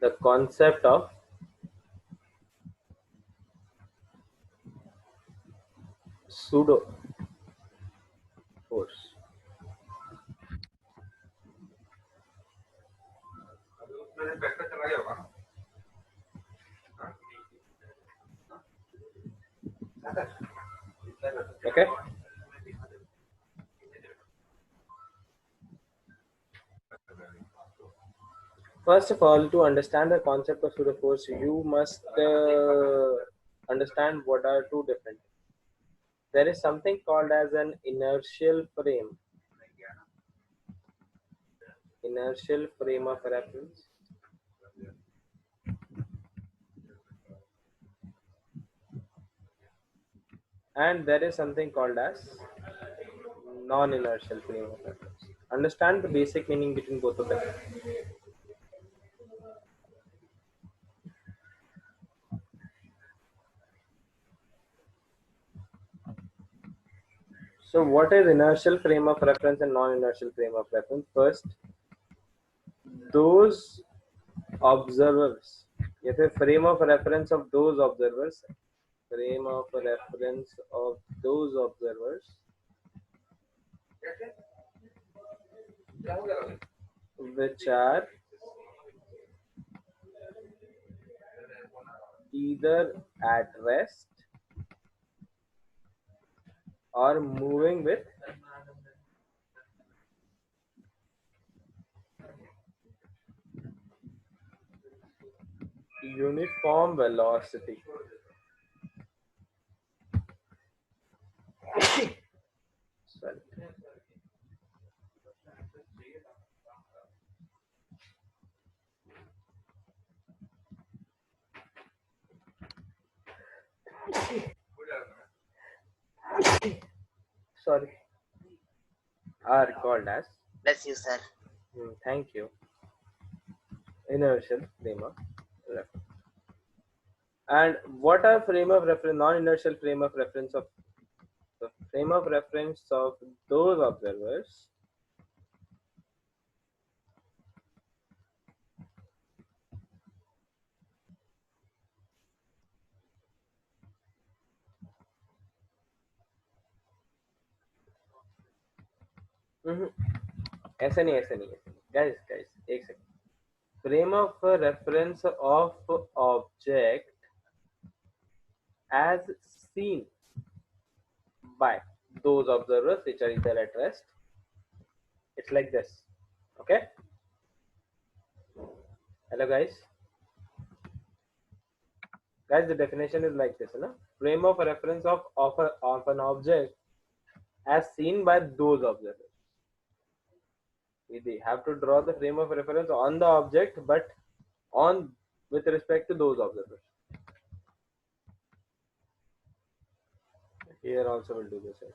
the concept of pseudo force. Okay. First of all, to understand the concept of pseudo force, you must understand what are two different. There is something called as an inertial frame. Inertial frame of reference. And there is something called as non-inertial frame of reference. Understand the basic meaning between both of them. So what is inertial frame of reference and non-inertial frame of reference? First, those observers, if a frame of reference of those observers, frame of reference of those observers which are either at rest or moving with uniform velocity. Sorry. Sorry. Are called as. Bless you, sir. Thank you. Inertial frame of reference. And what are frame of reference? Non-inertial frame of reference of the frame of reference of those observers ऐसा नहीं ऐसा नहीं guys एक second. Frame of reference of object as seen by those observers which are either at rest. It's like this. Okay. Hello guys. Guys, the definition is like this, no? Frame of reference of an object as seen by those observers. They have to draw the frame of reference on the object, but on with respect to those observers. Here also we'll do the same.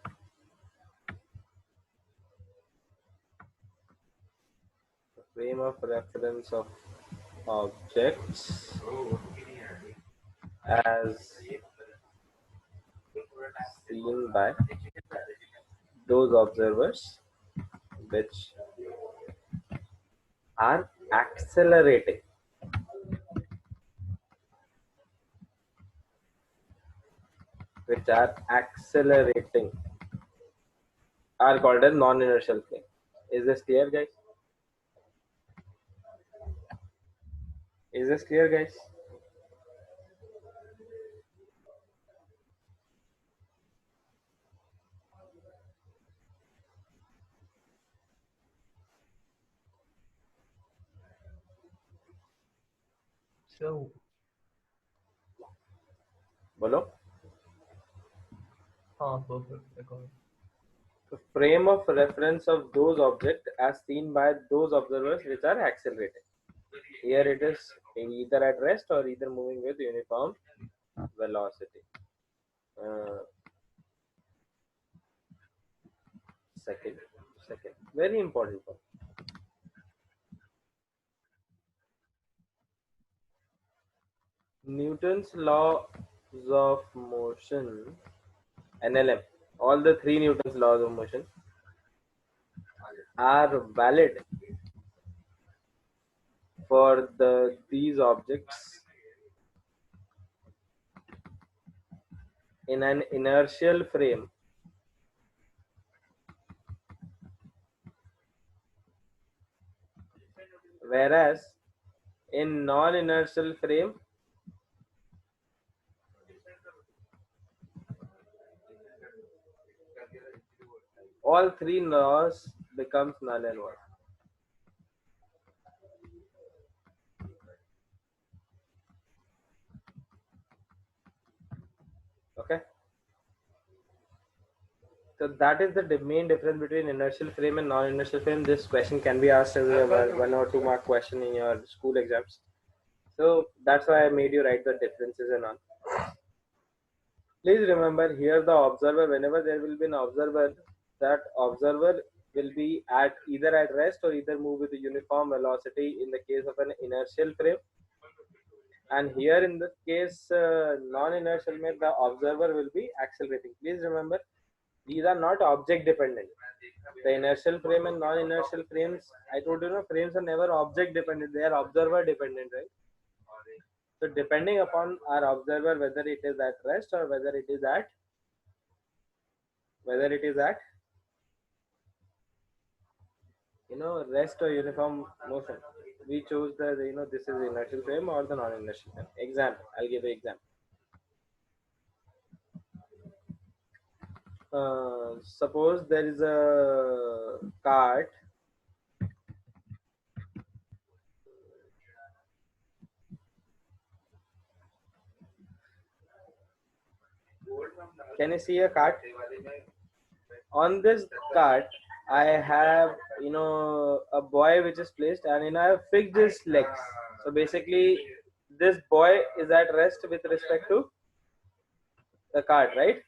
The frame of reference of objects as seen by those observers which are accelerating. Which are accelerating are called as non-inertial frame. Is this clear, guys? Is this clear, guys? So, बोलो. perfect. The frame of reference of those objects as seen by those observers which are accelerating. Here it is either at rest or either moving with uniform velocity. Second, very important point. Newton's laws of motion, NLM, all the three Newton's laws of motion are valid for these objects in an inertial frame, whereas in non-inertial frame all three laws becomes null and void. Okay, so that is the main difference between inertial frame and non-inertial frame. This question can be asked as a 1 or 2 mark question in your school exams. So that's why I made you write the differences and all. Please remember here the observer, whenever there will be an observer, that observer will be at either at rest or either move with a uniform velocity in the case of an inertial frame. And here in this case, non-inertial frame, the observer will be accelerating. Please remember, these are not object dependent. The inertial frame and non-inertial frames, I told you, frames are never object dependent, they are observer dependent, right? So depending upon our observer, whether it is at rest or whether it is at rest or uniform motion, we choose the this is inertial frame or the non-inertial frame. Example, I'll give an example. Suppose there is a cart can you see a cart? On this cart I have a boy which is placed, and I have fixed his legs. So basically this boy is at rest with respect to the cart, right?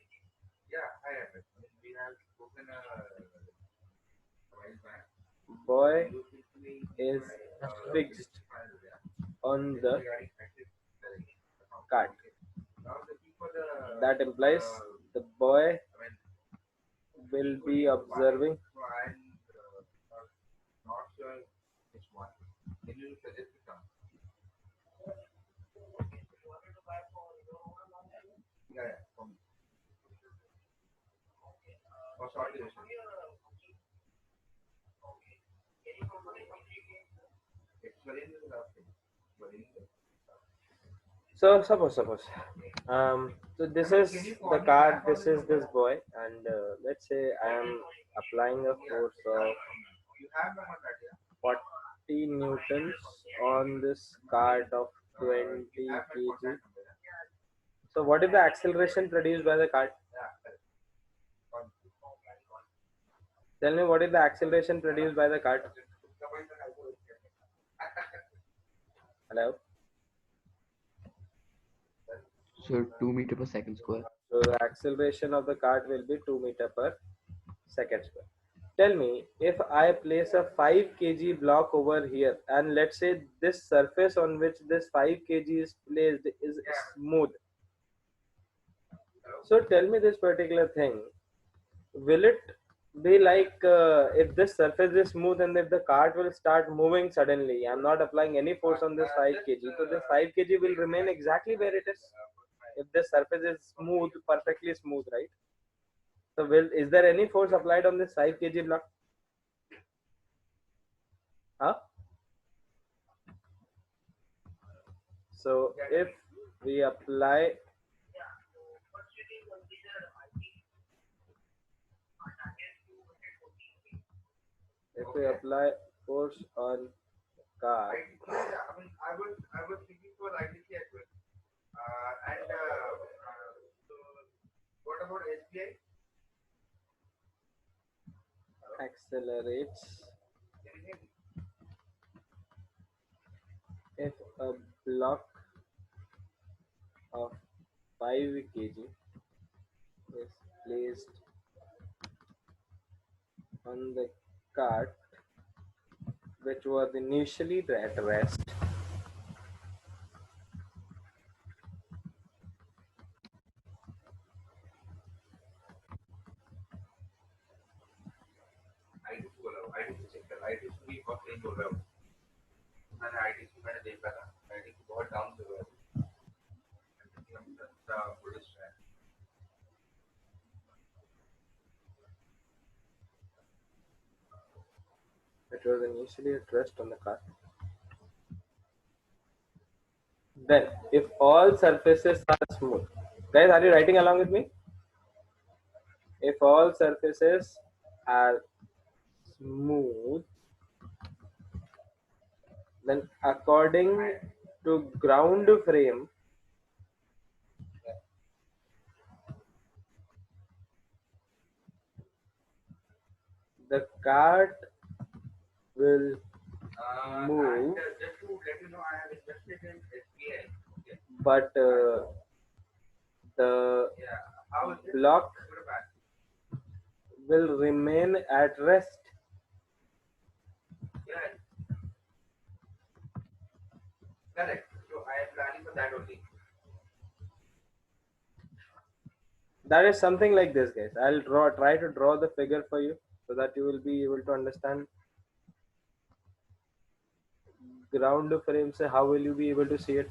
Boy is fixed on the cart. That implies the boy will be observing so suppose so this is the cart, this is this boy, and let's say I am applying a force of 40 newtons on this cart of 20 kg. So what is the acceleration produced by the cart? Tell me, what is the acceleration produced by the cart? Hello? So 2 meter per second square. So the acceleration of the cart will be 2 meter per second square. Tell me, if I place a 5 kg block over here, and let's say this surface on which this 5 kg is placed is smooth. So tell me this particular thing, will it be like if this surface is smooth and if the cart will start moving suddenly, I'm not applying any force on this 5 kg, so this 5 kg will remain exactly where it is if this surface is smooth, perfectly smooth, right? So is there any force applied on this 5 kg block? Huh? So if we apply force on car, accelerates if a block of 5 kg is placed on the cart which was initially at rest. It was initially at rest on the cart. Then, if all surfaces are smooth, guys, are you writing along with me? If all surfaces are smooth, then according to ground frame, the cart will move, but the block will remain at rest. That is something like this, guys. I'll try to draw the figure for you so that you will be able to understand ground frame. Say, how will you be able to see it?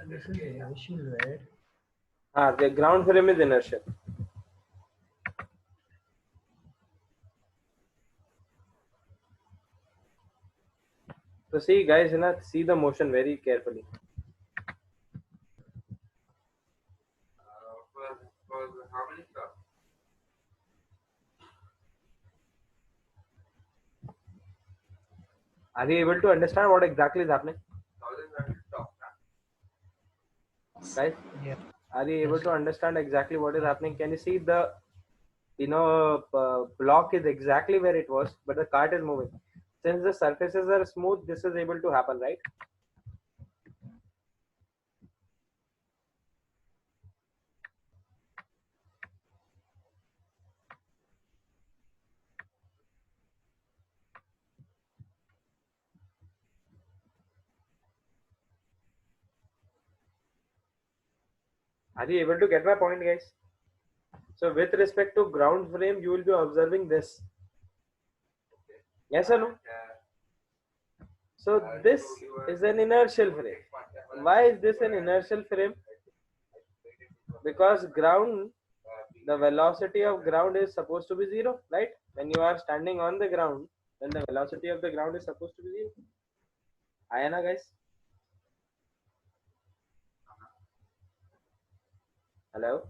This is inertial, right? The ground frame is inertial. So see, guys, see the motion very carefully. Are you able to understand what exactly is happening? Guys, Yeah. are you able to understand exactly what is happening? Can you see the block is exactly where it was, but the cart is moving. Since the surfaces are smooth, this is able to happen, right? Are you able to get my point, guys? So with respect to ground frame, you will be observing this. Yes or no? So this is an inertial frame. Why is this an inertial frame? Because ground, the velocity of ground is supposed to be zero, right? When you are standing on the ground, then the velocity of the ground is supposed to be zero. Ayana, guys? Hello?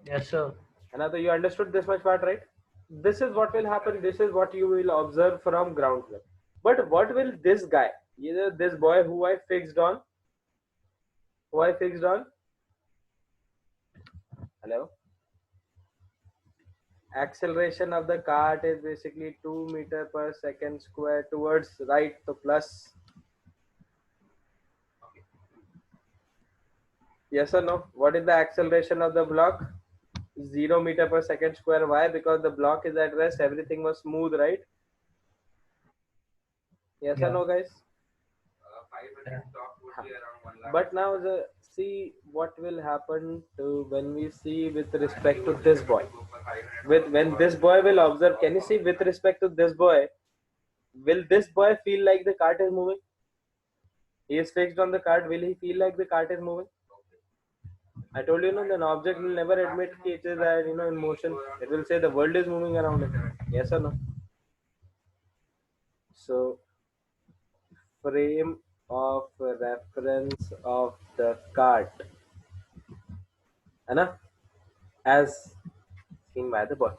Yes, sir. Another, you understood this much part, right? This is what will happen. This is what you will observe from ground frame. But what will this guy, either this boy who I fixed on, hello? Acceleration of the cart is basically 2 meter per second square towards right, so plus. Yes or no? What is the acceleration of the block? 0 meter per second square. Why? Because the block is at rest, everything was smooth, right? Yes or Yeah. no, guys? Yeah. But now see what will happen to when we see with respect to this boy. When this boy will observe, can you see with respect to this boy? Will this boy feel like the cart is moving? He is fixed on the cart. Will he feel like the cart is moving? I told you, an object will never admit it is in motion. It will say the world is moving around it. Yes or no? So frame of reference of the cart, as seen by the boy.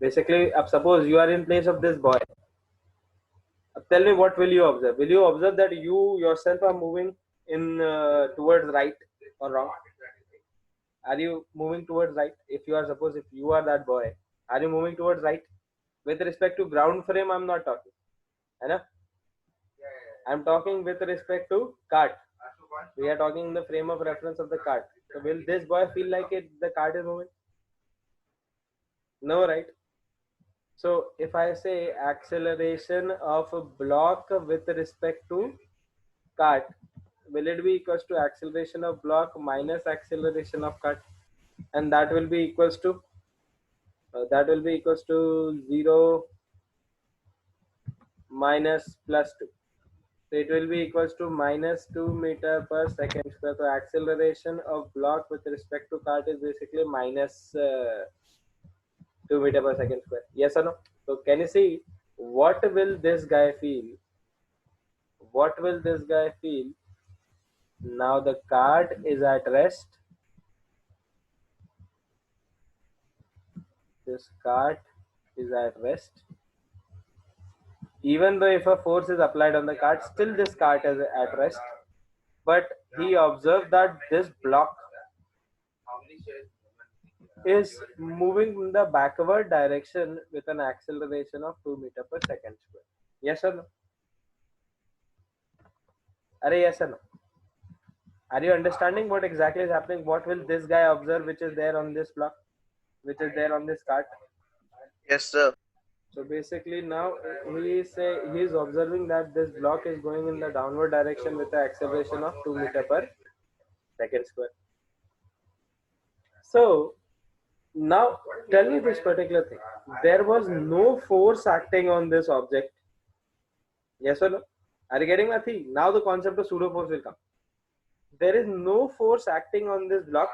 Basically, suppose you are in place of this boy. Tell me, what will you observe? Will you observe that you yourself are moving in towards right or wrong? Are you moving towards right? If you are that boy, are you moving towards right? With respect to ground frame, I'm not talking. I'm talking with respect to cart. We are talking the frame of reference of the cart. So will this boy feel like the cart is moving? No, right? So if I say acceleration of a block with respect to cart, will it be equals to acceleration of block minus acceleration of cart? And that will be equals to 0 minus plus 2. So it will be equals to minus 2 meter per second square. So acceleration of block with respect to cart is basically minus 2 meter per second square. Yes or no? So can you see what will this guy feel? What will this guy feel? Now the cart is at rest. This cart is at rest. Even though if a force is applied on the cart, still this cart is at rest. But he observed that this block is moving in the backward direction with an acceleration of 2 meter per second square. Yes or no? Are yes or no? Are you understanding what exactly is happening? What will this guy observe which is there on this block, which is there on this cart? Yes, sir. So basically now he is observing that this block is going in the downward direction with the acceleration of 2 meter per second square. So now tell me this particular thing. There was no force acting on this object. Yes or no? Are you getting my thing? Now the concept of pseudo force will come. There is no force acting on this block.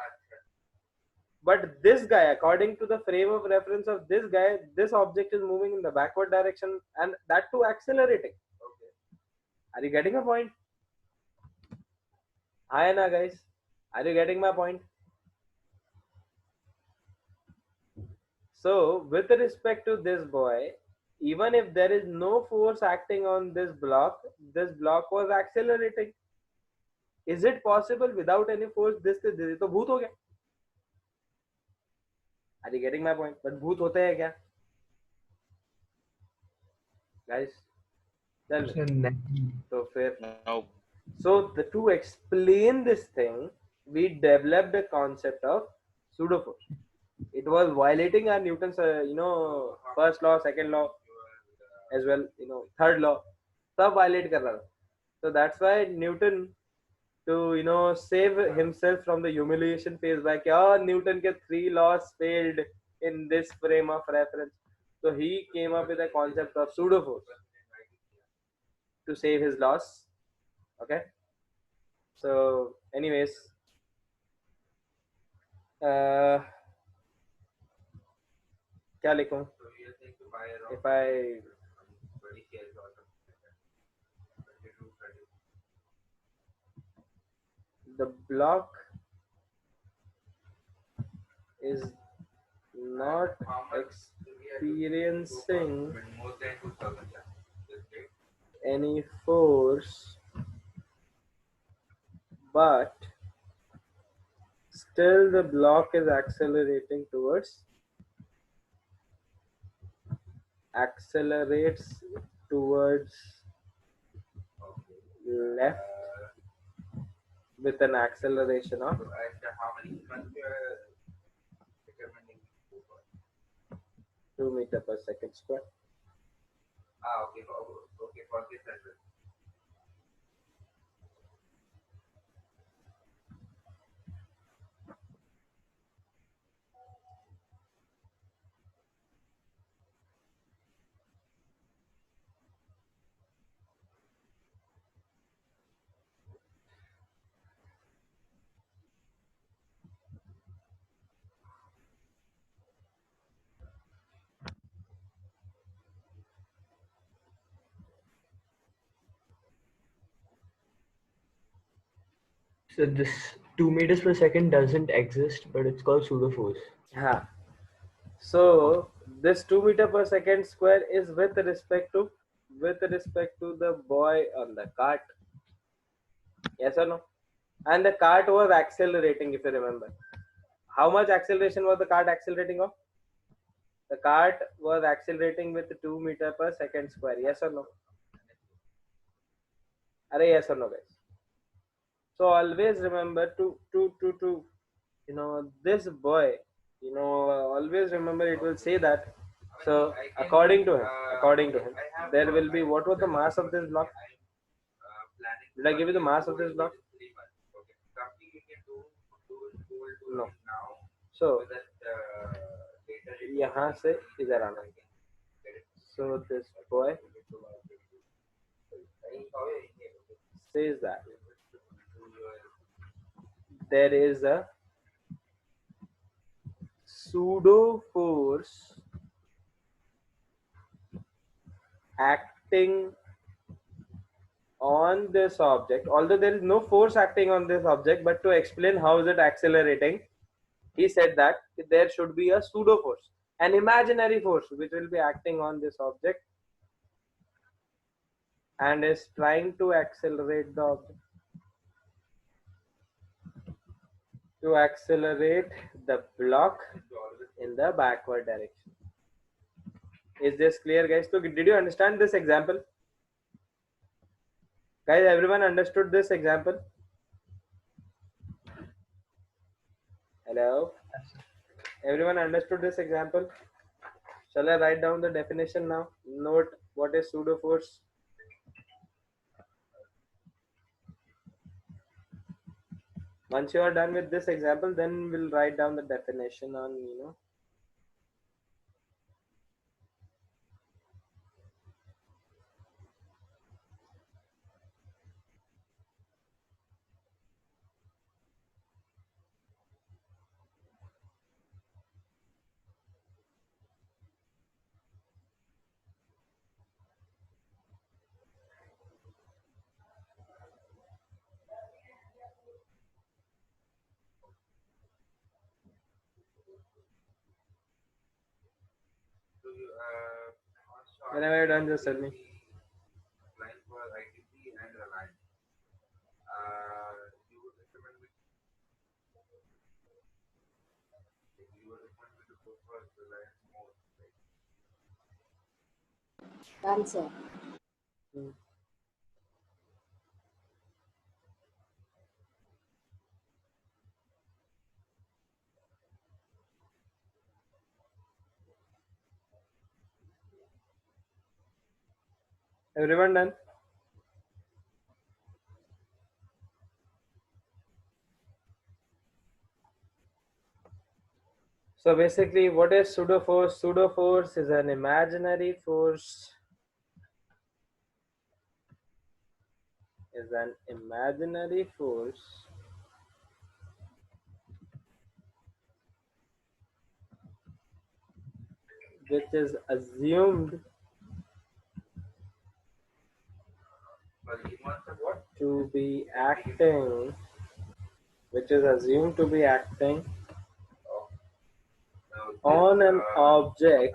But this guy, according to the frame of reference of this guy, this object is moving in the backward direction and that too accelerating. Are you getting a point? Hi, Anna, guys. Are you getting my point? So, with respect to this boy, even if there is no force acting on this block was accelerating. Is it possible without any force this to bhoot ho gaya? Are you getting my point? But bhoot hote hai kya? Guys, tell me. So, fair. No. So to explain this thing, we developed a concept of pseudo force. It was violating our Newton's, first law, second law, as well, third law. सब violate कर रहा था. So that's why Newton, to save himself from the humiliation phase by क्या Newton के 3 laws failed in this frame of reference. So he came up with a concept of pseudo force to save his laws. Okay. So anyways, क्या लिखूं? If I the block is not experiencing any force, but still the block is accelerates towards left with an acceleration of 2 meter per second square. Okay, for this address. So this 2 meters per second doesn't exist, but it's called pseudo force. Yeah. So this 2 meter per second square is with respect to the boy on the cart. Yes or no? And the cart was accelerating, if you remember. How much acceleration was the cart accelerating of? The cart was accelerating with 2 meter per second square. Yes or no? Are yes or no, guys? So always remember to this boy, always remember it will say that. So according to him, there will be, what was the mass of this block? Did I give you the mass of this block? No. So यहाँ से इधर आना. So this boy says that there is a pseudo force acting on this object, although there is no force acting on this object, but to explain how is it accelerating, he said that there should be a pseudo force, an imaginary force which will be acting on this object and is trying to accelerate the object, to accelerate the block in the backward direction. Is this clear, guys? So did you understand this example? Guys, everyone understood this example? Hello? Everyone understood this example? Shall I write down the definition now? Note what is pseudo force. Once you are done with this example, then we'll write down the definition on, whenever you're done, just tell me. Applying for ITC and Reliance. You would recommend me to go for Reliance more, right? Answer. Everyone done? So basically, what is pseudo force? Pseudo force is an imaginary force. Is an imaginary force which is assumed to be acting, on an object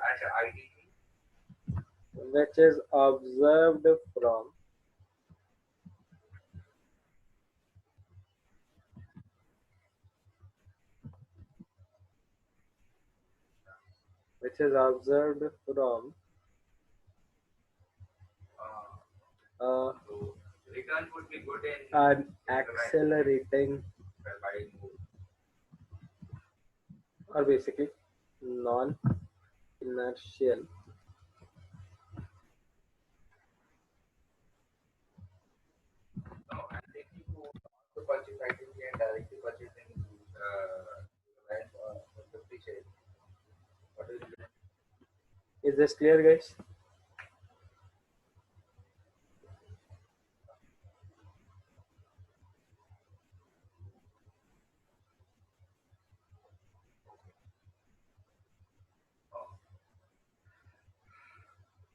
which is observed from Return would be good in an accelerating or basically non-inertial No, and if you also purchase ITC and directly purchasing Reliance or the free share, what is it? Is this clear, guys?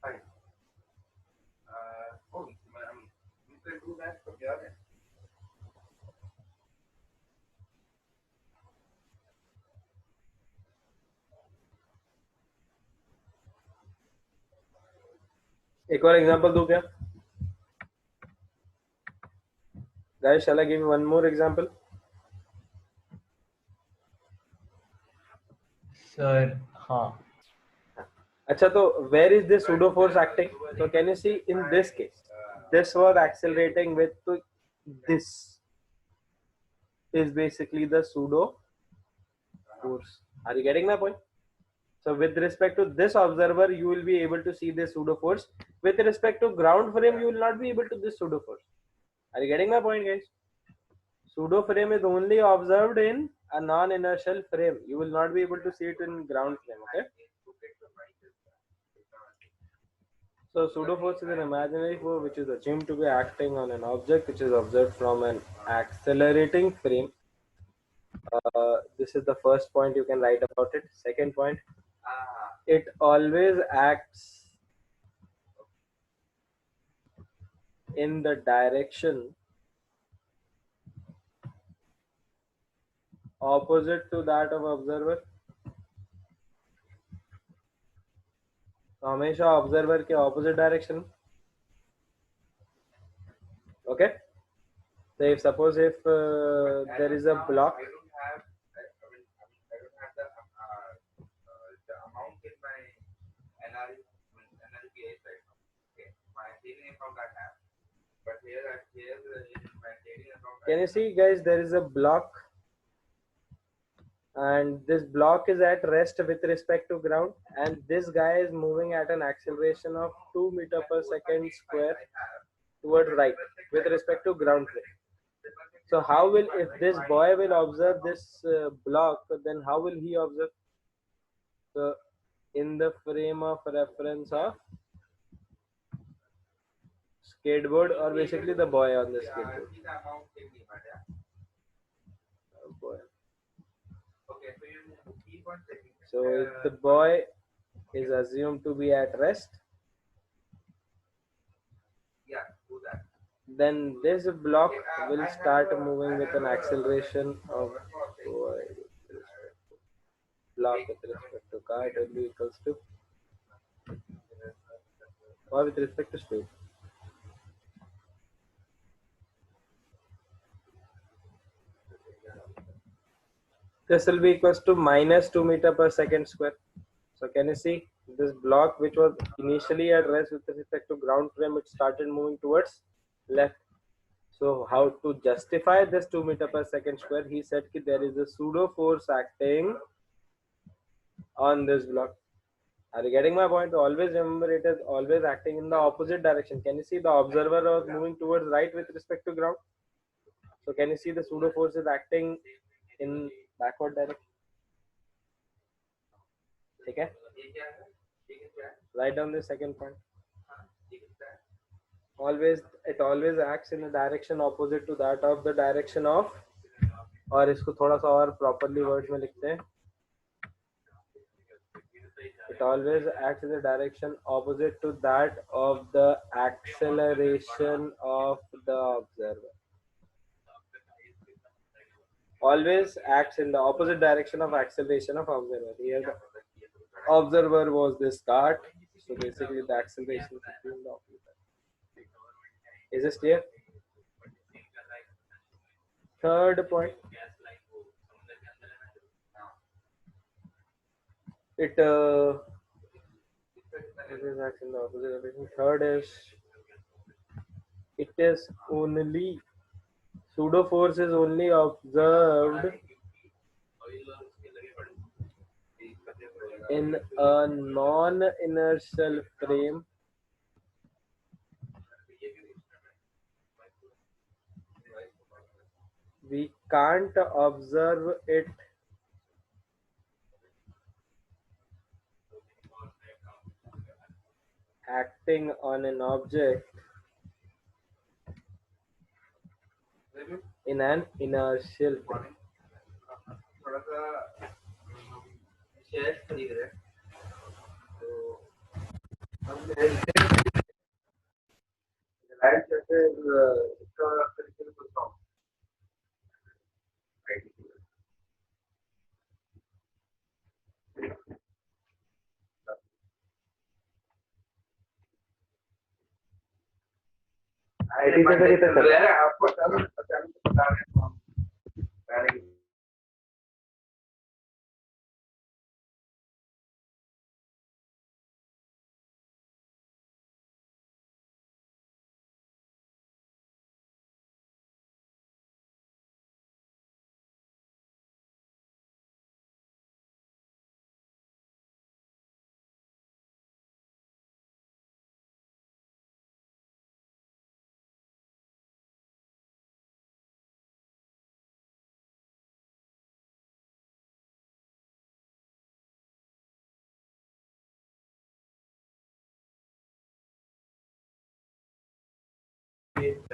Fine. You can do that from your end. एक और example दूं क्या? Guys, shall I give you one more example? Sir, हाँ. अच्छा, तो where is this pseudo force acting? So can you see in this case, this was accelerating with this. is basically the pseudo force. Are you getting my point? So with respect to this observer, you will be able to see this pseudo force. With respect to ground frame, you will not be able to this pseudo force. Are you getting my point, guys? Pseudo frame is only observed in a non-inertial frame. You will not be able to see it in ground frame. Okay. So pseudo force is an imaginary force which is assumed to be acting on an object which is observed from an accelerating frame. This is the first point you can write about it. Second point, it always acts in the direction opposite to that of observer. तो हमेशा observer के opposite direction. Okay, so if suppose if there is a block, I don't have the amount in my NRPS right now. Okay, my saving account I have, but here in my saving account. can you see guys, there is a block and this block is at rest with respect to ground, and this guy is moving at an acceleration of 2 meter per second square towards right with respect to ground frame. So how will, if this boy will observe this block, then how will he observe? So in the frame of reference of skateboard, or basically the boy on the skateboard. Boy. So if the boy is assumed to be at rest, then this block will start moving with an acceleration of block with respect to car, W equals to, or with respect to speed. This will be equals to minus 2 meter per second square. So can you see this block which was initially at rest with respect to ground frame, it started moving towards left. So how to justify this 2 meter per second square? He said that there is a pseudo force acting on this block. Are you getting my point? Always remember, it is always acting in the opposite direction. Can you see the observer was moving towards right with respect to ground? So can you see the pseudo force is acting in backward direction? Okay. Write down the second point. Always, it always acts in a direction opposite to that of the direction of, और इसको थोड़ा सा और properly words में लिखते हैं. It always acts in the direction opposite to that of the acceleration of the observer. Always acts in the opposite direction of acceleration of observer. Here the observer was this cart, so basically the acceleration is in the opposite direction. Is this clear? Third point. It is acts in the opposite direction. Third is, it is only, pseudo force is only observed in a non-inertial frame we can't observe it acting on an object in an inertial frame. थोड़ा सा share खरीद रहे तो हम light जैसे इसका तरीके से पूछता हूँ आपको अचानक बता रहे हैं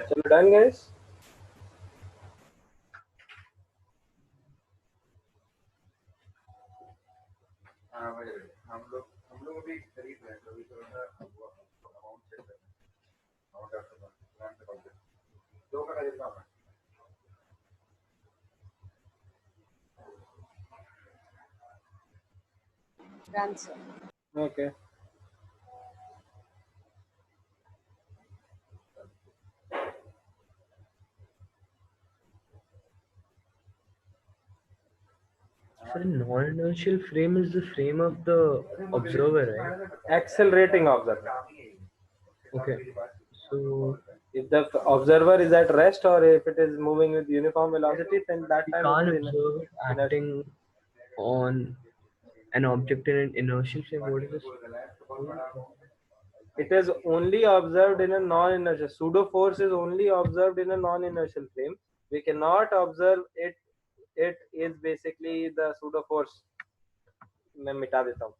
So we done, guys? हम लोग भी खरीद रहे हैं तो अभी थोड़ा सा अमाउंट चेक कर रहे हैं अमाउंट आफ्टर प्लान से कॉल दो का खरीदना होगा Answer. Okay. So the non-inertial frame is the frame of the observer, right? Accelerating observer. Okay. So If the observer is at rest or if it is moving with uniform velocity, then that we time can't it is observe it acting on an object in an inertial frame. What is this? it is only observed in a non-inertial. Pseudo force is only observed in a non-inertial frame. We cannot observe it. It is basically the pseudo force. मैं मिटा देता हूँ.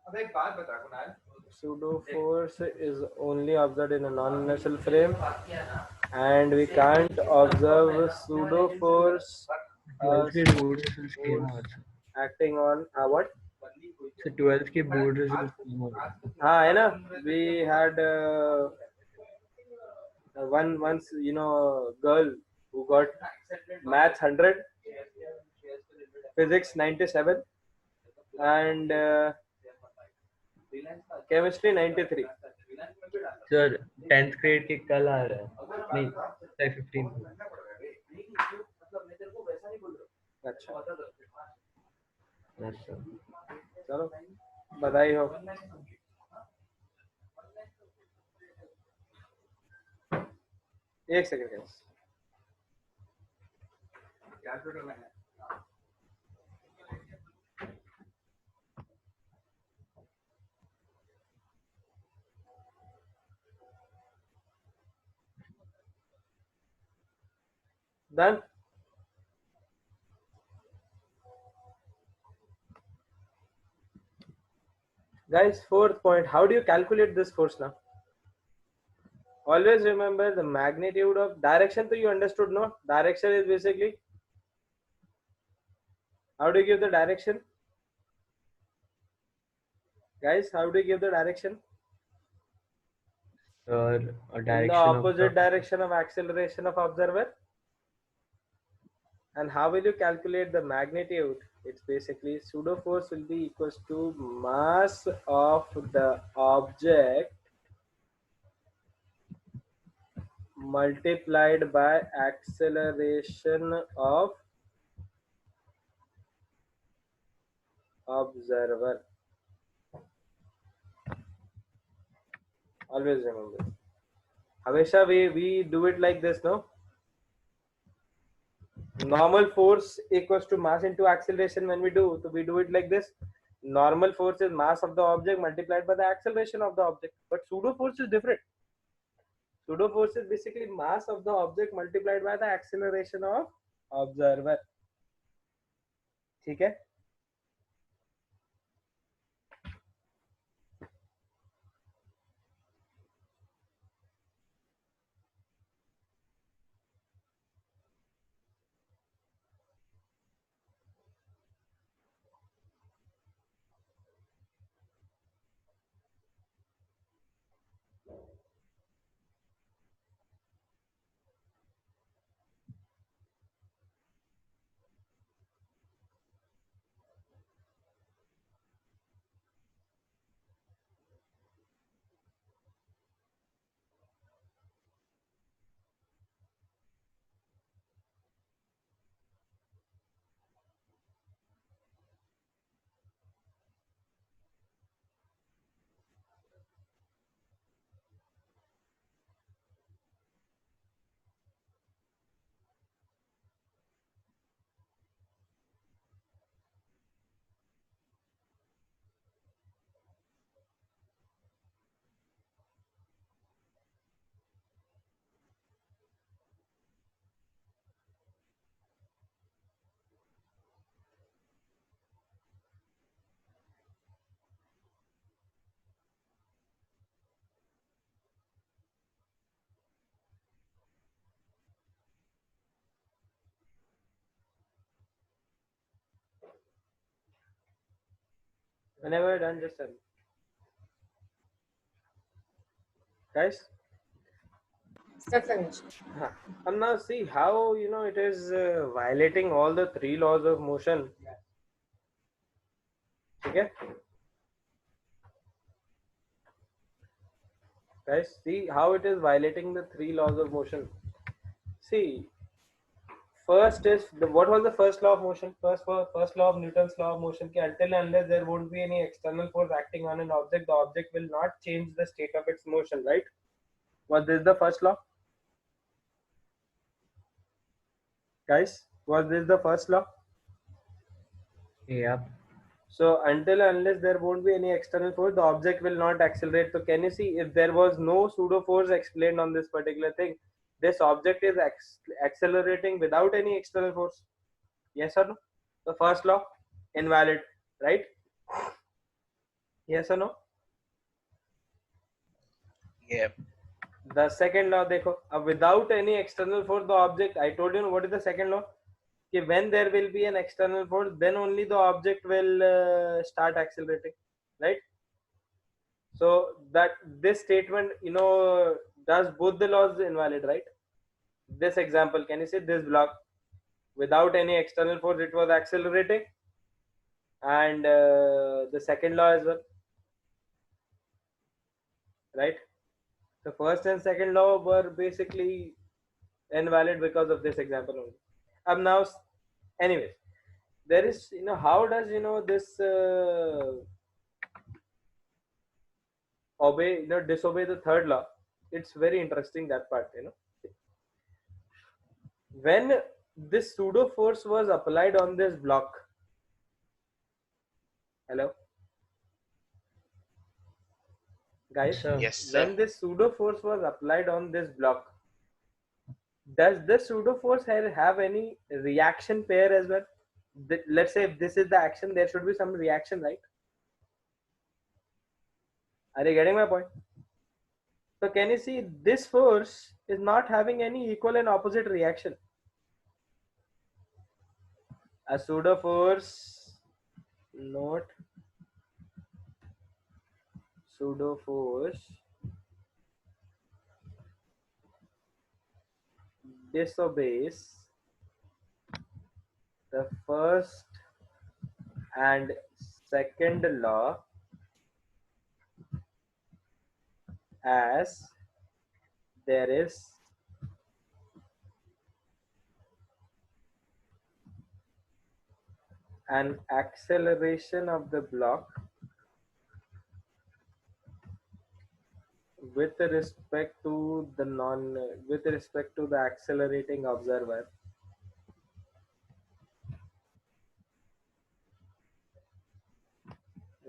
अब एक बात बता Kunal Pseudo force is only observed in a non-inertial frame, and we can't observe pseudo force 12th के board results came out. acting on what? So 12th के board results came out. हाँ है ना. We had once girl who got maths 100, physics 97, and chemistry 93. Sir 10th grade के कल आ रहा है. नहीं 15th. अच्छा Yes, sir. चलो बधाई हो. एक second guys. Done. Guys, fourth point, how do you calculate this force now? Always remember the magnitude of direction. So you understood, no? Direction is basically, how do you give the direction? Guys, how do you give the direction? A In direction the of opposite direction of acceleration of observer. And how will you calculate the magnitude? It's basically pseudo force will be equals to mass of the object multiplied by acceleration of observer. Always remember. Hamesha we do it like this, no? Normal force equals to mass into acceleration when we do. So we do it like this. Normal force is mass of the object multiplied by the acceleration of the object. But pseudo force is different. Pseudo force is basically mass of the object multiplied by the acceleration of observer. ठीक है? Whenever you're done, just tell me. Guys? Start finished. And now see how it is violating all the three laws of motion. Okay? Guys, see how it is violating the three laws of motion. See, first is what was the first law of motion? First law of Newton's law of motion. Until and unless there won't be any external force acting on an object, the object will not change the state of its motion, right? Was this the first law? Guys, was this the first law? Yeah. So until and unless there won't be any external force, the object will not accelerate. So can you see if there was no pseudo force explained on this particular thing, this object is accelerating without any external force? Yes or no? The first law invalid, right? Yes or no? Yeah. The second law, देखो, without any external force, the object. I told you what is the second law. कि when there will be an external force, then only the object will start accelerating, right? So that this statement, does both the laws invalid, right? This example, can you say this block without any external force it was accelerating, and the second law as well, right? The first and second law were basically invalid because of this example only. Now, anyways, there is how does this disobey the third law? It's very interesting, that part. When this pseudo force was applied on this block, hello guys, So, Yes, sir. when this pseudo force was applied on this block, does the pseudo force have any reaction pair as well? Let's say if this is the action, there should be some reaction, right? Are you getting my point? So can you see this force is not having any equal and opposite reaction? A pseudo force, note, pseudo force disobeys the first and second law as there is an acceleration of the block with respect to the accelerating observer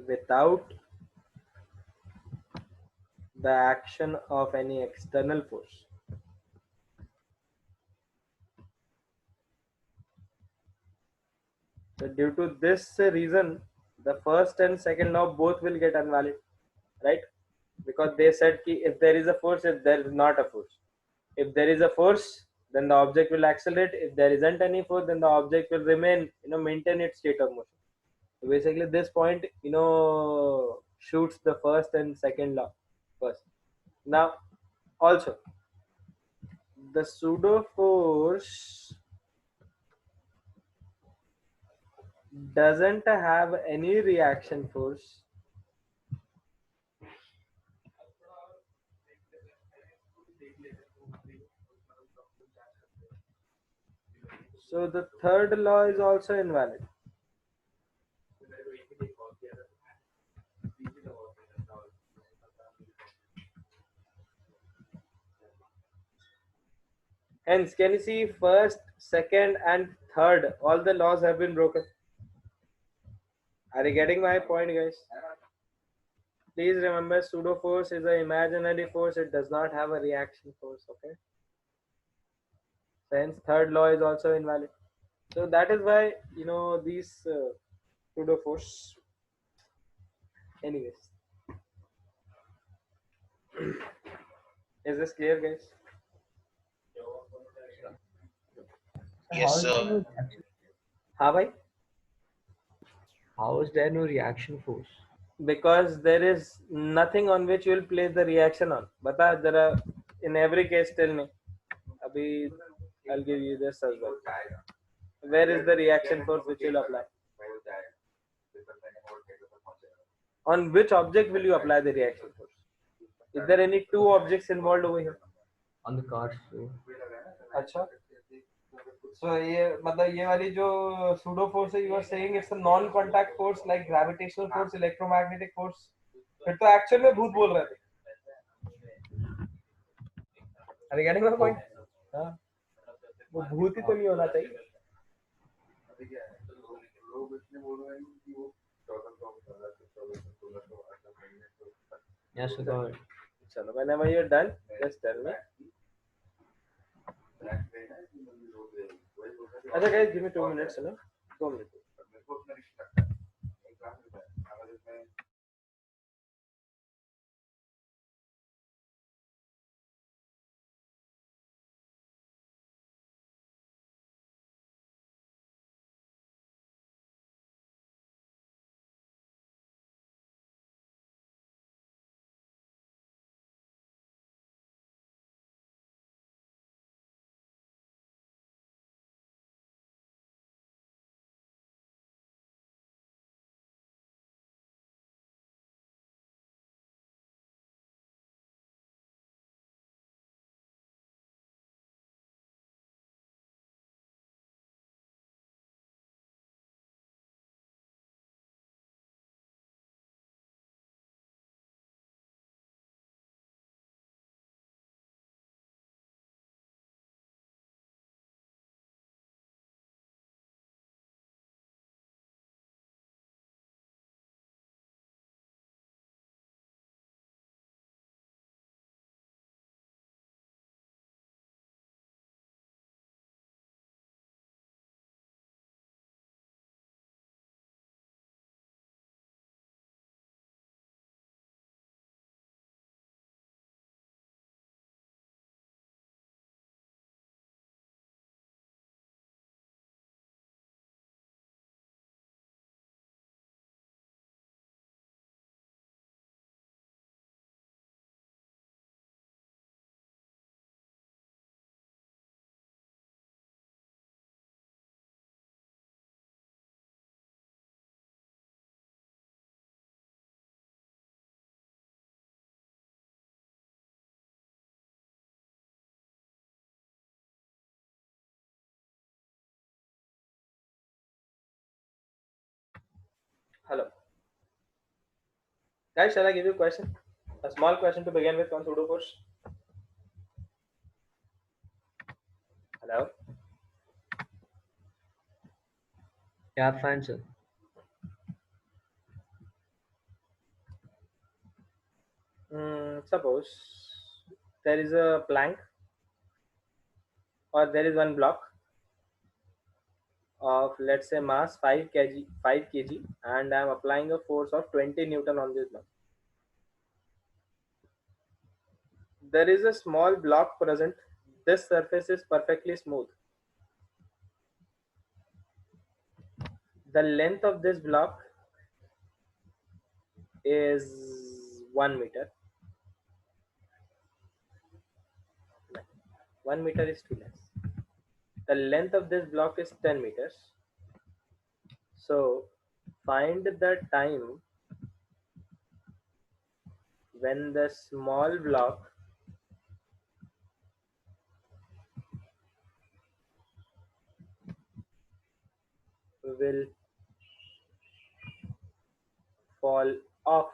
without the action of any external force. So due to this reason, the first and second law both will get invalid, right? Because they said ki if there is a force, if there is not a force. If there is a force, then the object will accelerate. If there isn't any force, then the object will remain, maintain its state of motion. So basically, this point, shoots the first and second law first. Now, also, the pseudo force doesn't have any reaction force. So the third law is also invalid. Hence, can you see first, second, and third, all the laws have been broken? Are you getting my point, guys? Please remember, pseudo force is an imaginary force. It does not have a reaction force. Okay. So hence, third law is also invalid. So that is why these pseudo force. Anyways, is this clear, guys? Yes, sir. हाँ भाई. How is there no reaction force? Because there is nothing on which you will place the reaction on. Bata, there are in every case. Tell me. Abhi, I'll give you this as well. Where is the reaction force which you'll apply? On which object will you apply the reaction force? Is there any two objects involved over here? On the car. So अच्छा. So ये मतलब ये वाली जो pseudo force है, you are saying it's a non-contact force like gravitational force, electromagnetic force. फिर तो actual में भूत बोल रहे थे. Are you getting my point? हाँ. वो भूत ही तो नहीं होना चाहिए. yeah, so go ahead. चलो, whenever you're done, just tell me. अच्छा guys, give me 2 minutes, ना? 2 minutes. Hello. Guys, shall I give you a question? A small question to begin with on pseudo force. Hello. Yeah, fine, sir. Suppose there is a plank or there is one block of, let's say, mass 5 kg, and I am applying a force of 20 Newton on this block. There is a small block present. This surface is perfectly smooth. The length of this block is 1 meter. 1 meter is too less. The length of this block is 10 meters. So find the time when the small block will fall off